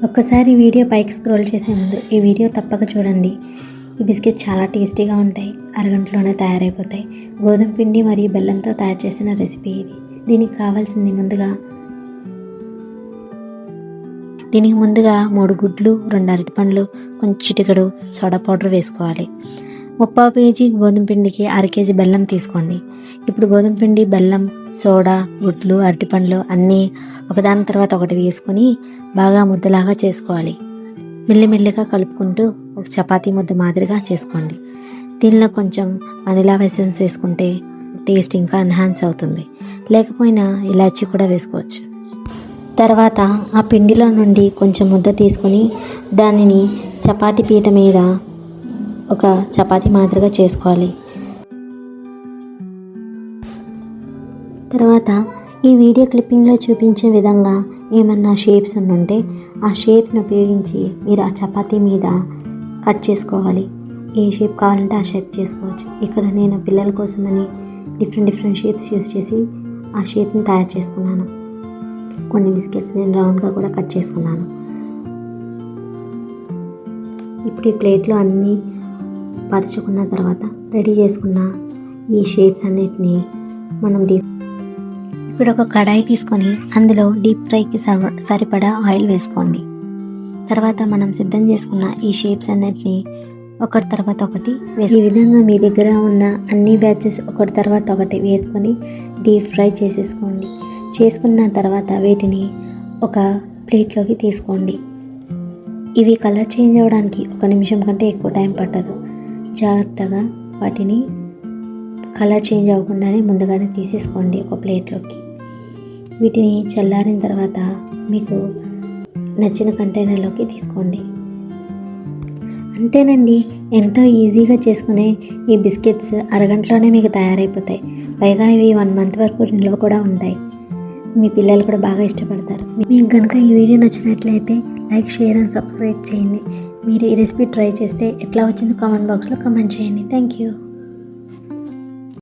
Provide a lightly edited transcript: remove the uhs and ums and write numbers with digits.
ఒక్కసారి వీడియో పైకి స్క్రోల్ చేసే ముందు ఈ వీడియో తప్పక చూడండి. ఈ బిస్కెట్ చాలా టేస్టీగా ఉంటాయి, అరగంటలోనే తయారైపోతాయి. గోధుమ పిండి మరియు బెల్లంతో తయారు చేసిన రెసిపీ ఇది. దీనికి కావాల్సింది ముందుగా 3 గుడ్లు, 2 అరటిపండ్లు, కొంచెం చిటికెడు సోడా పౌడర్ వేసుకోవాలి. 3/4 కేజీ గోధుమ పిండికి 1/2 కేజీ బెల్లం తీసుకోండి. ఇప్పుడు గోధుమ పిండి, బెల్లం, సోడా, గుడ్లు, అరటిపండ్లు అన్నీ ఒకదాని తర్వాత ఒకటి వేసుకొని బాగా ముద్దలాగా చేసుకోవాలి. మెల్లిమెల్లిగా కలుపుకుంటూ ఒక చపాతీ ముద్ద మాదిరిగా చేసుకోండి. దీనిలో కొంచెం వనిలా ఎసెన్స్ వేసుకుంటే టేస్ట్ ఇంకా ఎన్హాన్స్ అవుతుంది. లేకపోయినా ఇలాచీ కూడా వేసుకోవచ్చు. తర్వాత ఆ పిండిలో నుండి కొంచెం ముద్ద తీసుకొని దానిని చపాతీ పీట మీద ఒక చపాతీ మాదిరిగా చేసుకోవాలి. తర్వాత ఈ వీడియో క్లిప్పింగ్లో చూపించే విధంగా ఏమన్నా షేప్స్ ఉంటే ఆ షేప్స్ని ఉపయోగించి మీరు ఆ చపాతీ మీద కట్ చేసుకోవాలి. ఏ షేప్ కావాలంటే ఆ షేప్ చేసుకోవచ్చు. ఇక్కడ నేను పిల్లల కోసమని డిఫరెంట్ షేప్స్ యూస్ చేసి ఆ షేప్ని తయారు చేసుకున్నాను. కొన్ని బిస్కెట్స్ నేను రౌండ్గా కూడా కట్ చేసుకున్నాను. ఇప్పుడు ఈ ప్లేట్లో అన్నీ పరుచుకున్న తర్వాత రెడీ చేసుకున్న ఈ షేప్స్ అన్నిటినీ మనం ఇప్పుడు ఒక కడాయి తీసుకొని అందులో డీప్ ఫ్రైకి సరిపడా ఆయిల్ వేసుకోండి. తర్వాత మనం సిద్ధం చేసుకున్న ఈ షేప్స్ అన్నిటినీ ఒకటి తర్వాత ఒకటి వేసి ఈ విధంగా మీ దగ్గర ఉన్న అన్ని బ్యాచెస్ ఒకటి తర్వాత ఒకటి వేసుకొని డీప్ ఫ్రై చేసేసుకోండి. చేసుకున్న తర్వాత వీటిని ఒక ప్లేట్లోకి తీసుకోండి. ఇవి కలర్ చేంజ్ అవ్వడానికి 1 నిమిషం కంటే ఎక్కువ టైం పట్టదు. జాగ్రత్తగా వాటిని కలర్ చేంజ్ అవ్వకుండానే ముందుగానే తీసేసుకోండి ఒక ప్లేట్లోకి. వీటిని చల్లారిన తర్వాత మీకు నచ్చిన కంటైనర్లోకి తీసుకోండి. అంతేనండి, ఎంతో ఈజీగా చేసుకునే ఈ బిస్కెట్స్ అరగంటలోనే మీకు తయారైపోతాయి. పైగా ఇవి 1 మంత్ వరకు నిల్వ కూడా ఉంటాయి. మీ పిల్లలు కూడా బాగా ఇష్టపడతారు. మీకు కనుక ఈ వీడియో నచ్చినట్లయితే లైక్, షేర్ అండ్ సబ్స్క్రైబ్ చేయండి. మీరు ఈ రెసిపీ ట్రై చేస్తే ఎట్లా వచ్చిందో కామెంట్ బాక్స్లో కామెంట్ చేయండి. Thank you.